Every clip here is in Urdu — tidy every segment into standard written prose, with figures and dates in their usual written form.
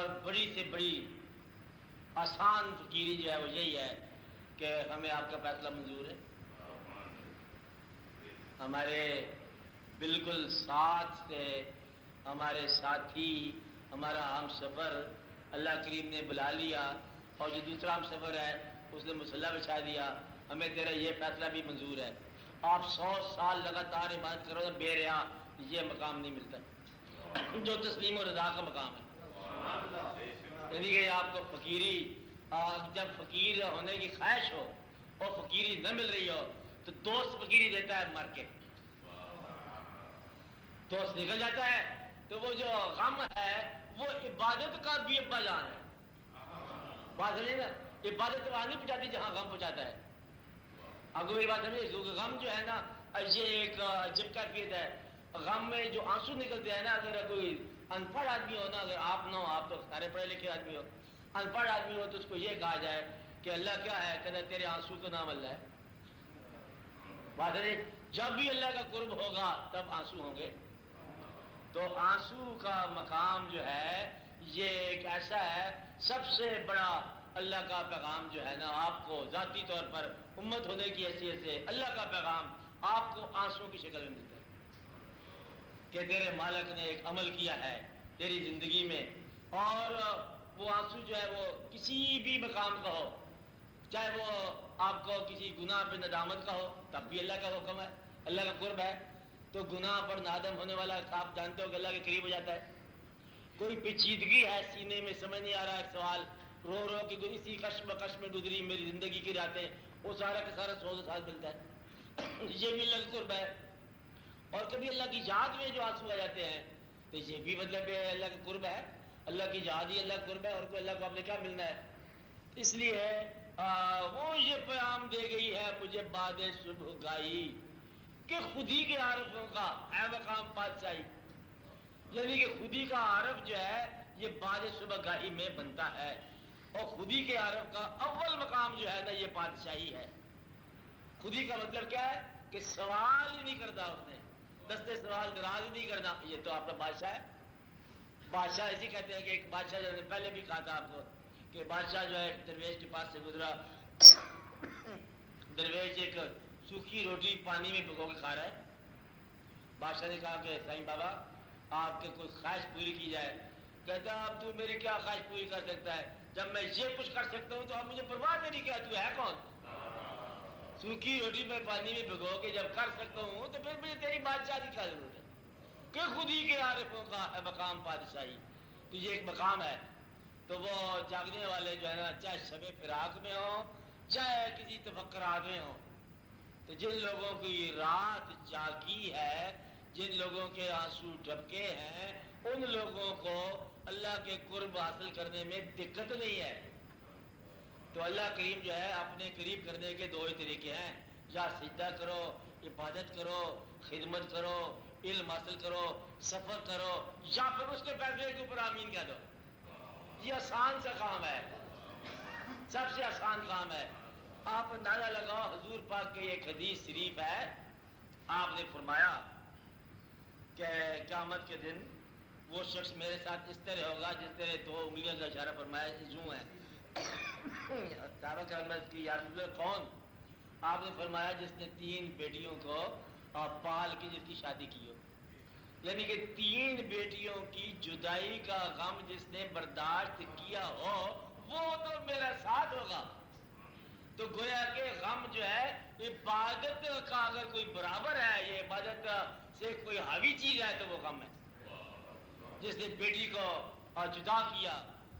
اور بڑی سے بڑی آسان فقیری جو ہے وہ یہی ہے کہ ہمیں آپ کا فیصلہ منظور ہے. ہمارے بالکل ساتھ سے ہمارے ساتھی، ہمارا ہم سفر اللہ کریم نے بلا لیا، اور جو دوسرا ہم سفر ہے اس نے مسلح بچھا دیا، ہمیں تیرا یہ فیصلہ بھی منظور ہے. آپ 100 سال لگاتار عبادت کرو بے ریا، یہ مقام نہیں ملتا جو تسلیم و رضا کا مقام ہے. یعنی کہ آپ کو فقیری، جب فقیر ہونے کی خواہش ہو اور فقیری نہ مل رہی ہو تو دوست فقیری دیتا ہے مر کے. دوست نکل جاتا ہے تو وہ جو غم ہے وہ عبادت کا بھی ابا جان ہے. بات نہیں نا، عبادت وہاں نہیں پہنچاتی جہاں غم پہنچاتا ہے. آپ کو میری بات سمجھے؟ کیونکہ غم جو ہے نا یہ ایک عجیب کیفیت ہے. غم میں جو آنسو نکلتے ہیں نا، اگر کوئی ان پڑھ آدمی ہو نا، اگر آپ نہ ہو، آپ تو سارے پڑھے لکھے آدمی ہو، ان پڑھ آدمی ہو تو اس کو یہ کہا جائے کہ اللہ کیا ہے، کہنا تیرے آنسو کا نام اللہ ہے. بات ہے، جب بھی اللہ کا قرب ہوگا تب آنسو ہوں گے. تو آنسو کا مقام جو ہے یہ ایک ایسا ہے، سب سے بڑا اللہ کا پیغام جو ہے نا، آپ کو ذاتی طور پر امت ہونے کی حیثیت سے اللہ کا پیغام آپ کو آنسو کی شکل میں ملتا ہے کہ تیرے مالک نے ایک عمل کیا ہے تیری زندگی میں. اور وہ آنسو جو ہے وہ کسی بھی مقام کا ہو، چاہے وہ آپ کو کسی گناہ پہ ندامت کا ہو تب بھی اللہ کا حکم ہے، اللہ کا قرب ہے. تو گناہ پر نادم ہونے والا آپ جانتے ہو کہ اللہ کے قریب ہو جاتا ہے. کوئی پیچیدگی ہے سینے میں، سمجھ نہیں آ رہا ہے سوال، رو رو کہ اسی کشم میں گزری میری زندگی کی راتیں، وہ سارا کا سارا 100 سال ملتا ہے. یہ بھی اللہ کا قرب ہے. اور کبھی اللہ کی یاد میں جو آنسو آ جاتے ہیں تو یہ بھی مطلب اللہ کا قرب ہے. اللہ کی یاد ہی اللہ کا قرب ہے، اور کوئی اللہ کو آپ نے کیا ملنا ہے. اس لیے وہ یہ پیغام دے گئی ہے مجھے بعد صبح گائی کہ خودی کے عارفوں کا اے مقام بادشاہی. یعنی کہ خودی کا عارف جو ہے یہ بعد صبح گاہی میں بنتا ہے، اور خودی کے عارف کا اول مقام جو ہے نا یہ بادشاہی ہے. خودی کا مطلب کیا ہے کہ سوال ہی نہیں کرتا، اس نے دستے سوال دراز ہی نہیں کرنا. یہ تو آپ کا بادشاہ ہے. بادشاہ اسی کہتے ہیں کہ ایک بادشاہ جو نے پہلے بھی کہا تھا آپ کو کہ بادشاہ جو ہے درویش کے پاس سے گزرا، درویش ایک سوکھی روٹی پانی میں بھگو کے کھا رہا ہے. بادشاہ نے کہا کہ سائیں بابا آپ کے کوئی خواہش پوری کی جائے. کہتا ہے اب تو میری کیا خواہش پوری کر سکتا ہے، جب میں یہ کچھ کر سکتا ہوں تو اب مجھے پرواہ نہیں کیا، تو ہے کون؟ سوکھی روٹی میں پانی میں بھگو کے جب کر سکتا ہوں تو پھر مجھے تیری بادشاہ کی کیا ضرورت ہے. کہ خودی کے عارفوں کا ہے مقام بادشاہی. تو یہ ایک مقام ہے. تو وہ جاگنے والے جو ہے نا، چاہے شب فراق میں ہوں چاہے کسی تفکرات میں ہوں، تو جن لوگوں کی رات جاگی ہے، جن لوگوں کے آنسو ڈبکے ہیں، ان لوگوں کو اللہ کے قرب حاصل کرنے میں دقت نہیں ہے. تو اللہ کریم جو ہے اپنے قریب کرنے کے 2 ہی طریقے ہیں، یا سجدہ کرو، عبادت کرو، خدمت کرو، علم حاصل کرو، سفر کرو، یا پھر اس کے فیصلے کے اوپر آمین کہہ دو. یہ آسان سا کام ہے، سب سے آسان کام ہے. آپ اندازہ لگاؤ، حضور پاک کے ایک حدیث شریف ہے، آپ نے فرمایا کہ قیامت کے دن وہ شخص میرے ساتھ اس طرح ہوگا جس طرح 2 انگلیاں کا اشارہ فرمایا یوں ہے. صحابہ کرام کی یا رسول اللہ کون؟ آپ نے فرمایا جس نے 3 بیٹیوں کو پال کے جس کی شادی کی ہو. یعنی کہ 3 بیٹیوں کی جدائی کا غم جس نے برداشت کیا ہو وہ تو میرا ساتھ ہوگا. تو گویا کہ غم جو ہے عبادت کا اگر کوئی برابر ہے، یہ عبادت سے کوئی حاوی چیز ہے تو وہ غم ہے. جس نے بیٹی کو جدا کیا،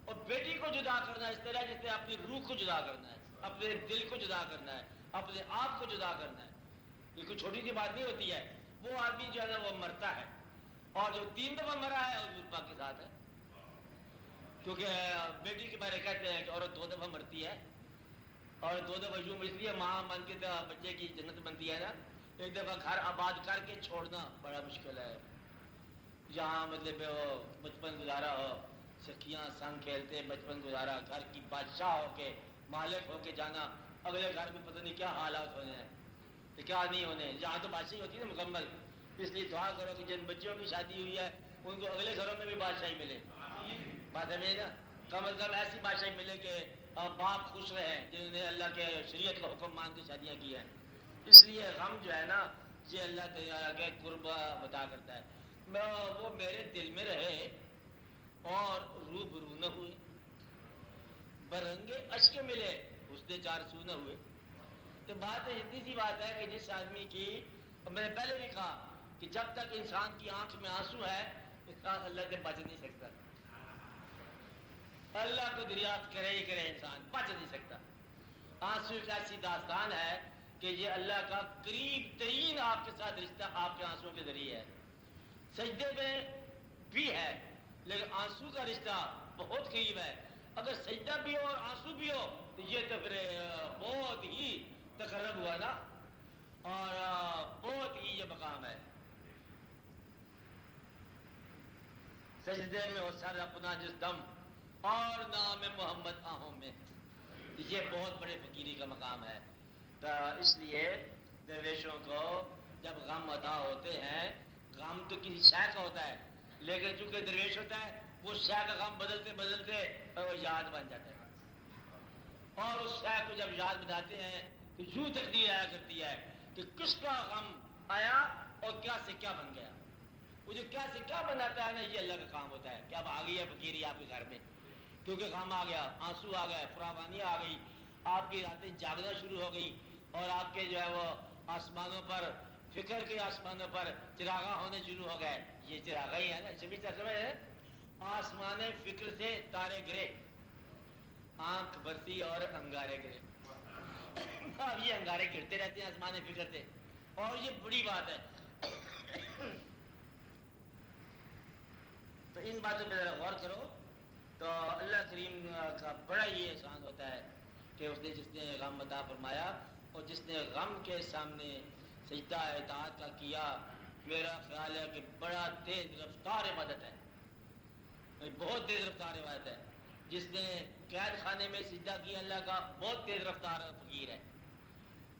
اور بیٹی کو جدا کرنا اس طرح جس نے اپنی روح کو جدا کرنا ہے، اپنے دل کو جدا کرنا ہے، اپنے آپ کو جدا کرنا ہے. یہ کوئی چھوٹی سی بات نہیں ہوتی ہے. وہ آدمی جو ہے نا وہ مرتا ہے، اور جو 3 دفعہ مرا ہے حضور پاک کے ساتھ ہے. کیونکہ بیٹی کے بارے کہتے ہیں کہ عورت 2 دفعہ مرتی ہے، اور 2 دفعہ یوں اس لیے ماں بن کے بچے کی جنت بنتی ہے نا. ایک دفعہ گھر آباد کر کے چھوڑنا بڑا مشکل ہے، جہاں مطلب وہ بچپن گزارا ہو، سکیاں سنگ کھیلتے بچپن گزارا، گھر کی بادشاہ ہو کے مالک ہو کے جانا، اگلے گھر میں پتہ نہیں کیا حالات ہونے ہیں تو کیا نہیں ہونے. یہاں تو بادشاہی ہوتی ہے نا مکمل. اس لیے دعا کرو کہ جن بچوں کی شادی ہوئی ہے ان کو اگلے گھروں میں بھی بادشاہی ملے. بات ہے نا، کم از کم ایسی بادشاہی ملے کہ باپ خوش رہے جنہوں نے اللہ کے شریعت کا حکم مان کے شادیاں کی ہیں. اس لیے غم جو ہے نا یہ اللہ تعالیٰ کے قرب بتا کرتا ہے. وہ میرے دل میں رہے اور روبرو نہ ہوئے، برنگے اشک ملے اس نے چار سو نہ ہوئے. تو بات اتنی سی بات ہے کہ جس آدمی کی، میں نے پہلے بھی کہا کہ جب تک انسان کی آنکھ میں آنسو ہے انسان اللہ سے بچ نہیں سکتا. اللہ کو دریافت کرے ہی کرے انسان بچ نہیں سکتا. آنسو ایک ایسی داستان ہے کہ یہ اللہ کا قریب ترین آپ کے ساتھ رشتہ آپ کے آنسو کے ذریعے ہے. سجدے میں بھی ہے لیکن آنسو کا رشتہ بہت قریب ہے. اگر سجدہ بھی ہو اور آنسو بھی ہو تو یہ تو پھر بہت ہی تقرب ہوا نا، اور بہت ہی یہ مقام ہے. سجدے میں ہو سر اپنا جس دم اور نام محمد آہوں میں، یہ بہت بڑے فقیری کا مقام ہے. تو اس لیے درویشوں کو جب غم عطا ہوتے ہیں، غم تو کسی شے کا ہوتا ہے لیکن چونکہ درویش ہوتا ہے وہ شے کا غم بدلتے بدلتے وہ یاد بن جاتا ہے، اور اس شے کو جب یاد بناتے ہیں تو یوں تقدیر آیا کرتی ہے کہ کس کا غم آیا اور کیا سے کیا بن گیا. وہ جو کیا سے کیا بناتا ہے نا یہ اللہ کا کام ہوتا ہے کہ اب آ گئی ہے فقیری آپ کے گھر میں، کیونکہ غم آ گیا، آنسو آ گئے، فراوانی آ گئی، آپ کی راتیں جاگنا شروع ہو گئی اور آپ کے جو ہے وہ آسمانوں پر، فکر کے آسمانوں پر چراغاں ہونے شروع ہو گئے. یہ چراغاں ہی ہے نا، سبھی ترجمہ ہے. آسمان فکر سے تارے گرے، آنکھ برسی اور انگارے گرے. اب یہ انگارے گرتے رہتے ہیں آسمان فکر سے، اور یہ بڑی بات ہے. تو ان باتوں پہ ذرا غور کرو تو اللہ کریم کا بڑا ہی احسان ہوتا ہے کہ اس نے جس نے غم عطا فرمایا اور جس نے غم کے سامنے سجدہ اطاعت کا کیا، میرا خیال ہے کہ بڑا تیز رفتار عبادت ہے، بہت تیز رفتار عبادت ہے. جس نے قید خانے میں سجدہ کیا اللہ کا بہت تیز رفتار فقیر ہے.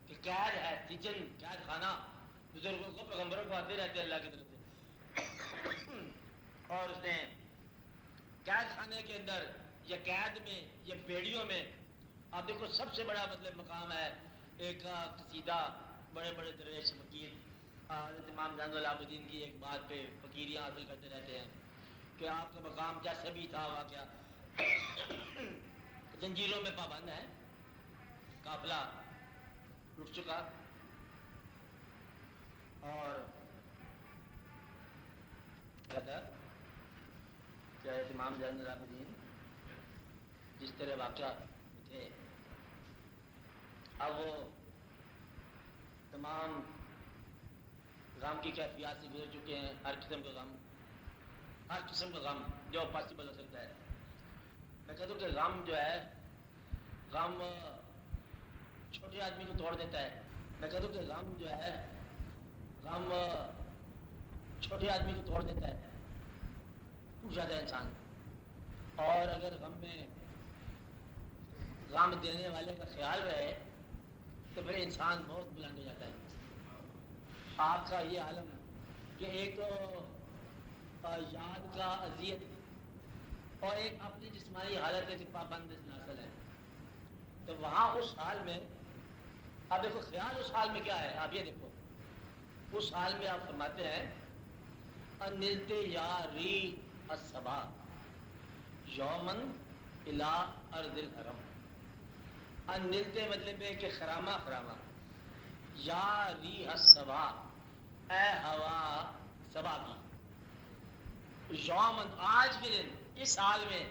کہ قید ہے، سجن، قید خانہ، بزرگوں کو پیغمبروں کو آتے رہتے اللہ کی طرف سے، اور اس نے قید خانے کے اندر یا قید میں یا بیڑیوں میں، آپ دیکھو سب سے بڑا مطلب مقام ہے ایک قصیدہ بڑے بڑے درویش فقیر حضرت امام زین العابدین کی ایک بات پہ فقیریاں حاصل کرتے رہتے ہیں کہ آپ کا مقام جیسا بھی تھا واقعہ زنجیروں میں پابند ہے، قافلہ رک چکا، اور چاہے امام زین العابدین جس طرح واقعہ تھے، اب وہ تمام غم کی کیفیات سے گزر چکے ہیں. ہر قسم کا غم، ہر قسم کا غم جو پاسبل ہو سکتا ہے. میں کہتا ہوں کہ غم جو ہے، غم چھوٹے آدمی کو توڑ دیتا ہے. میں کہتا ہوں کہ غم جو ہے، غم چھوٹے آدمی کو توڑ دیتا ہے، ٹوٹ جاتا ہے انسان. اور اگر غم میں غم دینے والے کا خیال رہے تو پھر انسان بہت بلند ہو جاتا ہے. آپ کا یہ عالم کہ ایک تو یاد کا اذیت اور ایک اپنی جسمانی حالت ہے کہ پابند نسل ہے، تو وہاں اس حال میں آپ دیکھو خیال اس حال میں کیا ہے. آپ یہ دیکھو اس حال میں آپ فرماتے ہیں انلتے یا ری الصبا یومن الا ارض الحرم. انلتے مطلب ہے کہ خرامہ خرامہ، یا ری الصبا اے ہوا صبا کی، یومن آج کے دن، اس حال میں،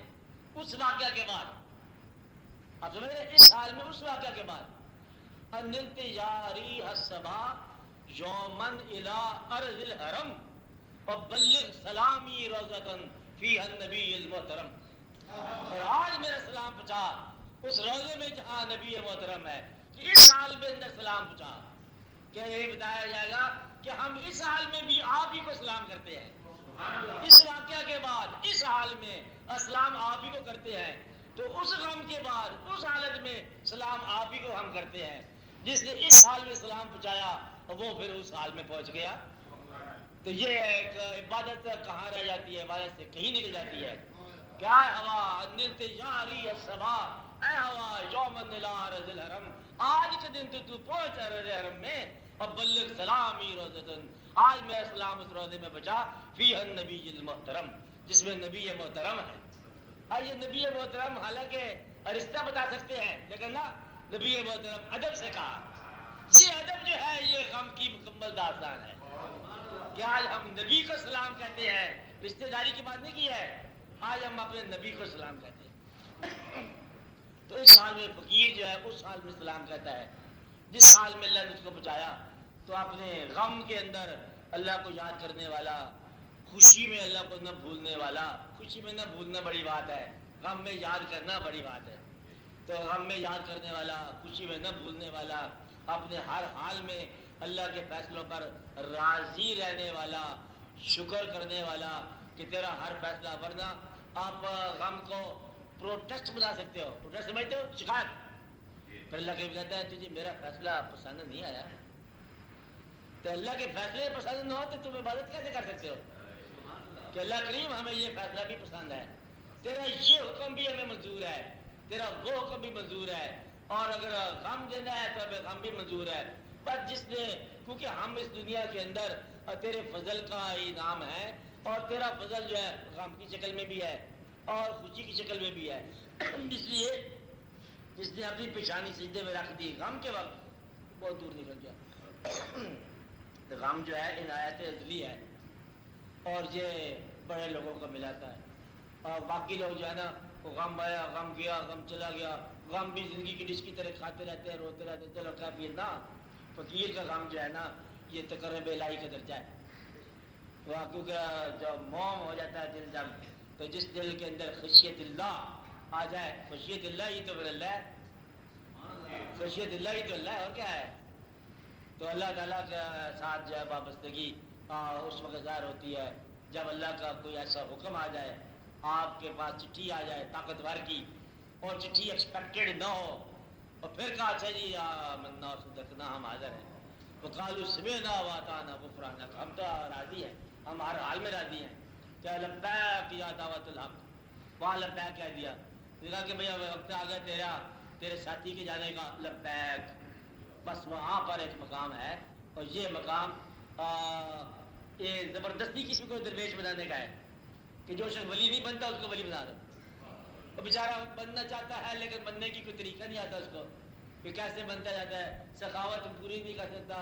اس واقعہ کے بعد، آپ سمجھ رہے ہیں، اس حال میں اس واقعہ کے بعد، انلت یاری الصبا یومن الی ارض الحرم وبلغ سلامی روزتن فیہا النبی المحترم. اور آج میرا سلام پہنچا اس روزے میں جہاں نبی محترم ہے، کہ اس حال میں اندر سلام پہنچا. کہ یہ بتایا جائے گا کہ ہم اس حال میں بھی آپ ہی کو سلام کرتے ہیں. اس واقعہ کے بعد اس حال میں اسلام آپ ہی کو کرتے ہیں، تو اس غم کے بعد اس حالت میں سلام آپ ہی کو ہم کرتے ہیں. جس نے اس حال میں سلام پہنچایا وہ پھر اس حال میں پہنچ گیا. تو یہ ایک عبادت کہاں رہ جاتی ہے، عبادت سے کہیں نکل جاتی ہے. کیا ہے ہوا نلت یاری الصبا، اے ہوا یوم نلار ذل حرم، آج کے دن تو پہنچ رہے حرم میں، اور بلغ سلامی روزتن، آج میں اسلام اس روزے میں بچا، فیہ النبی المحترم، جس میں نبی محترم ہے۔ اور یہ نبی محترم حالانکہ رشتہ بتا سکتے ہیں، لیکن نا نبی محترم ادب سے کہا۔ یہ ادب جو ہے یہ غم کی مکمل داستان ہے کہ آج ہم نبی کو سلام کہتے ہیں، رشتہ داری کی بات نہیں کی ہے، آج ہم اپنے نبی کو سلام کہتے ہیں۔ تو اس سال میں فقیر جو ہے اس سال میں سلام کہتا ہے، جس سال میں اللہ نے اس کو بچایا، تو اپنے غم کے اندر اللہ کو یاد کرنے والا، خوشی میں اللہ کو نہ بھولنے والا، خوشی میں نہ بھولنا بڑی بات ہے، غم میں یاد کرنا بڑی بات ہے، تو غم میں یاد کرنے والا، خوشی میں نہ بھولنے والا، اپنے ہر حال میں اللہ کے فیصلوں پر راضی رہنے والا، شکر کرنے والا کہ تیرا ہر فیصلہ، ورنہ آپ غم کو پروٹیسٹ بنا سکتے ہو، پروٹیسٹ سمجھتے ہو، شکایت، پھر اللہ کے کہتا ہے تجھے میرا فیصلہ پسند نہیں آیا، تو اللہ کے فیصلے پسند نہ ہو تو تم عبادت کیسے کر سکتے ہو کہ اللہ کریم ہمیں یہ فیصلہ بھی پسند ہے، تیرا یہ حکم بھی ہمیں منظور ہے، تیرا وہ حکم بھی منظور ہے، اور اگر غم دینا ہے تو ہمیں غم بھی منظور ہے، بس جس نے، کیونکہ ہم اس دنیا کے اندر تیرے فضل کا انعام ہے، اور تیرا فضل جو ہے غم کی شکل میں بھی ہے اور خوشی کی شکل میں بھی ہے، اس لیے جس نے اپنی پیشانی سجدے میں رکھ دی غم کے وقت بہت دور نکل گیا۔ تو غم جو ہے عنایت ازلی ہے، اور یہ بڑے لوگوں کو ملاتا ہے، اور باقی لوگ جو ہے نا وہ غم آیا غم گیا غم چلا گیا، غم بھی زندگی کی ڈش کی طرح کھاتے رہتے ہیں، روتے رہتے ہیں، چلو کافی ہے نا۔ فقیر کا غم جو ہے نا یہ تقرب الہی کا درجہ ہے، وہ کیونکہ جب موم ہو جاتا ہے دل جب، تو جس دل کے اندر خشیت اللہ آ جائے، خشیت اللہ ہی تو پھر اللہ ہے، خشیت اللہ ہی تو اللہ ہے، اور کیا ہے، تو اللہ تعالیٰ کے ساتھ جو ہے وابستگی اس وقت ظاہر ہوتی ہے جب اللہ کا کوئی ایسا حکم آ جائے، آپ کے پاس چٹھی آ جائے طاقتور کی، اور چٹھی ایکسپیکٹڈ نہ ہو، اور پھر کہا اچھا جی منا صدقنا، ہم حاضر ہیں، تو قالوا سمعنا واطعنا غفرانک، ہم تو راضی ہیں، ہم ہر حال میں راضی ہیں، کیا لبیک یا دعوت الحق، وہاں لبیک کہہ دیا، کہا کہ بھیا وقت آ گیا تیرے ساتھی کے جانے کا، لبیک، بس وہاں پر ایک مقام ہے، اور یہ مقام یہ زبردستی کسی کو درویش بنانے کا ہے کہ جو شخص ولی نہیں بنتا اس کو ولی بنا دو، وہ بیچارہ بننا چاہتا ہے لیکن بننے کی کوئی طریقہ نہیں آتا اس کو کہ کیسے بنتا جاتا ہے، سخاوت پوری نہیں کر سکتا،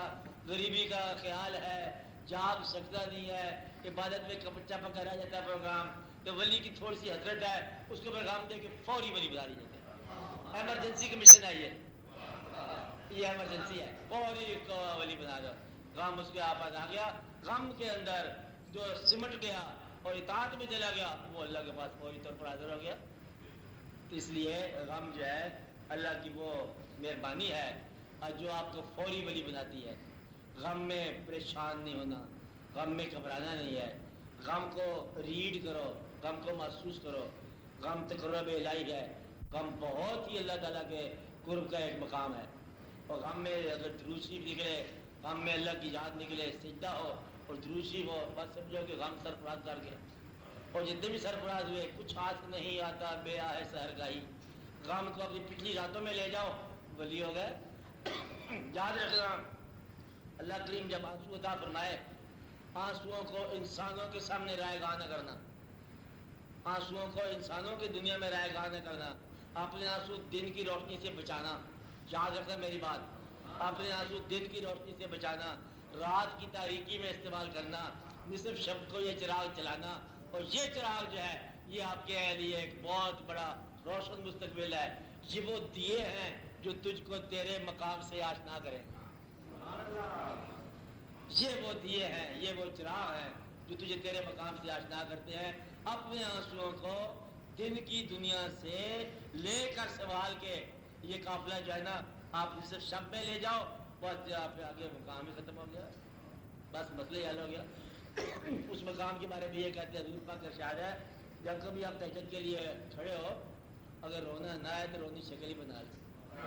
غریبی کا خیال ہے، جاگ سکتا نہیں ہے، عبادت میں کچا پکا رہ جاتا ہے پروگرام، تو ولی کی تھوڑی سی حضرت ہے اس کو پیغام دے کے فوری ولی بنا دی جاتی ہے، ایمرجنسی کا مشن ہے یہ ایمرجنسی ہے، فوری کو ولی بنا دو، غم اس کے آپس آ گیا، غم کے اندر جو سمٹ گیا اور اطاعت میں چلا گیا وہ اللہ کے پاس فوری طور پر حاضر ہو گیا۔ تو اس لیے غم جو ہے اللہ کی وہ مہربانی ہے جو آپ کو فوری ولی بناتی ہے، غم میں پریشان نہیں ہونا، غم میں گھبرانا نہیں ہے، غم کو ریڈ کرو، غم کو محسوس کرو، غم تقرب الہی ہے، غم بہت ہی اللہ تعالیٰ کے قرب کا ایک مقام ہے، اور غم میں اگر درود شریف نکلے، غم میں اللہ کی یاد نکلے، سجدہ ہو اور درود شریف ہو، بس سمجھو کہ غم سرفراز کر گئے، اور جتنے بھی سرفراز ہوئے، کچھ ہاتھ نہیں آتا بے آہ سحر گاہی، غم کو اپنی پچھلی راتوں میں لے جاؤ ولی ہو گئے۔ یاد رکھنا اللہ کریم جب آنسو عطا فرمائے، آنسوؤں کو انسانوں کے سامنے رائے گاہ نہ کرنا، آنسوؤں کو انسانوں کی دنیا میں رائے گاہ نہ کرنا، اپنے آنسو دن کی روشنی سے بچانا، یاد رکھنا میری بات، اپنے آنسو دن کی روشنی سے بچانا، رات کی تاریکی میں استعمال کرنا، نصف شب کو یہ چراغ چلانا، اور یہ چراغ جو ہے یہ آپ کے لیے ایک بہت بڑا روشن مستقبل ہے، یہ وہ دیے ہیں جو تجھ کو تیرے مقام سے آشنا کریں، یہ وہ دیے ہیں، یہ وہ چراغ ہیں جو تجھے تیرے مقام سے آشنا کرتے ہیں۔ اپنے آنسوؤں کو دن کی دنیا سے لے کر سنبھال کے یہ قافلہ جو ہے نا آپ صرف شب میں لے جاؤ، بس آپ آگے مقام ہی ختم ہو گیا، بس مسئلہ حل ہو گیا۔ اس مقام کے بارے میں یہ کہتے ہیں حضور پاک کا ارشاد ہے جب کبھی آپ تہجد کے لیے کھڑے ہو، اگر رونا نہ آئے تو رونی شکل ہی بنا لو،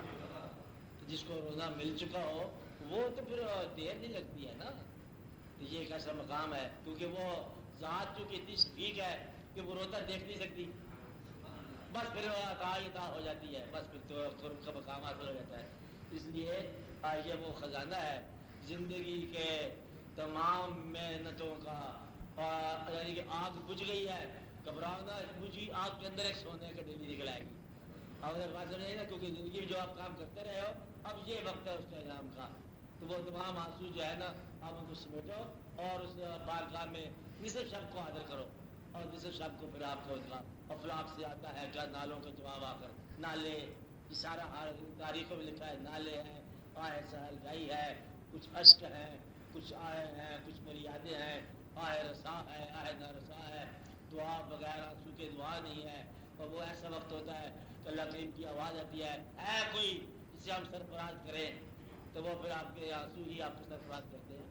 جس کو رونا مل چکا ہو وہ تو پھر دیر نہیں لگتی ہے نا، یہ ایک ایسا مقام ہے کیونکہ وہ ذات جو کہ اتنی شفیق ہے کہ وہ روتا دیکھ نہیں سکتی، بس پھر عطا ہو جاتی ہے، بس پھر تو قرب کا مقام حاصل ہو جاتا ہے۔ اس لیے یہ وہ خزانہ ہے زندگی کے تمام محنتوں کا، یعنی کہ آگ بجھ گئی ہے، گھبراؤ نہ، بجھی آگ کے اندر ایک سونے کا ڈیلی نکل آئے گی۔ اب اگر بات سمجھے نا، کیونکہ زندگی میں جو آپ کام کرتے رہے ہو، اب یہ وقت ہے اس کا انعام کا، تو وہ تمام آنسو جو ہے نا آپ ان کو سمیٹو اور اس بارگاہ میں نصف شب کو حاضر کرو، اور نصف شب کو پھر آپ کو افلاق سے آتا ہے کیا نالوں کے جواب آ کر، نالے اشارہ تاریخوں میں لکھا ہے، نالے ہیں، آہ سہل گائی ہے، کچھ اشک ہیں، کچھ آئے ہیں، کچھ مریادیں ہیں، آہ رسا ہے، آہ نہ رسا ہے، دعا بغیر آنسو کے دعا نہیں ہے۔ اور وہ ایسا وقت ہوتا ہے کہ اللہ کریم کی آواز آتی ہے، اے کوئی جسے ہم سرفراز کریں، تو وہ پھر آپ کے آنسو ہی آپ کو سرفراز کرتے ہیں۔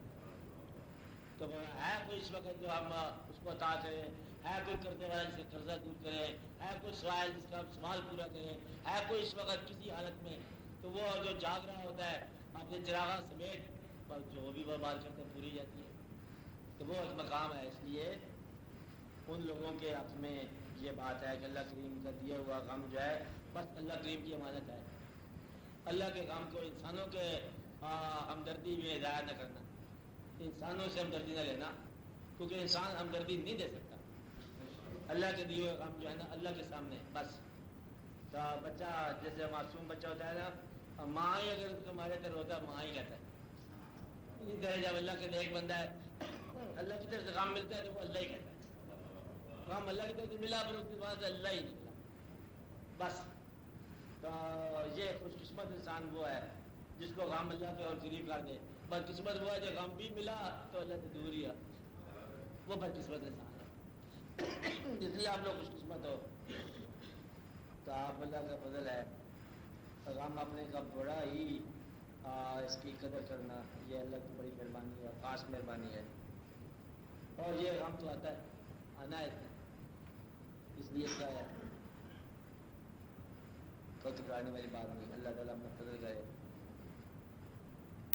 تو وہ ہے کوئی اس وقت جو ہم اس کو عطا کریں، ہے کوئی کرنے والا جس کا قرضہ دور کرے، ہے کوئی سوال جس کا سوال پورا کرے، ہے کوئی اس وقت کسی حالت میں، تو وہ جو جاگ رہا ہوتا ہے اپنے چراغاں سمیت، پر جو بھی وہ بات کرتے ہیں پوری جاتی ہے، تو وہ ایک مقام ہے۔ اس لیے ان لوگوں کے حق میں یہ بات ہے کہ اللہ کریم کا دیا ہوا غم جو ہے بس اللہ کریم کی امانت ہے۔ اللہ کے غم کو انسانوں کے ہمدردی میں ضائع نہ کرنا، انسانوں سے ہمدردی نہ لینا، کیونکہ انسان ہمدردی نہیں دے سکتا۔ اللہ کے دیے ہوئے غم جو ہے نا اللہ کے سامنے بس، تو بچہ جیسے معصوم بچہ ہوتا ہے نا، ماں ہی اگر اس کو مارے تو روتا ہے، ماں ہی کہتا ہے۔ اسی طرح جب اللہ کے نیک بندہ ہے، اللہ کی طرف سے غم ملتا ہے تو وہ اللہ ہی کہتا ہے، غم اللہ کی طرف سے ملا پھر اس کے بعد اللہ ہی نکلا بس۔ تو یہ خوش قسمت انسان وہ ہے جس کو غم اللہ کے اور قریب کر دے، بد قسمت وہ ہے جو غم بھی ملا تو اللہ سے دور ہی ہے، وہ بد قسمت انسان ہے۔ اس لیے آپ لوگ خوش قسمت ہو، تو آپ اللہ کا فضل ہے، غم اپنے کا بڑا ہی اس کی قدر کرنا، یہ اللہ کی بڑی مہربانی ہے، خاص مہربانی ہے۔ اور یہ غم تو آتا ہے، آنا ہے، اس لیے کیا ہے تو ٹکرانے والی بات نہیں، اللہ تعالیٰ اپنا فضل کرے۔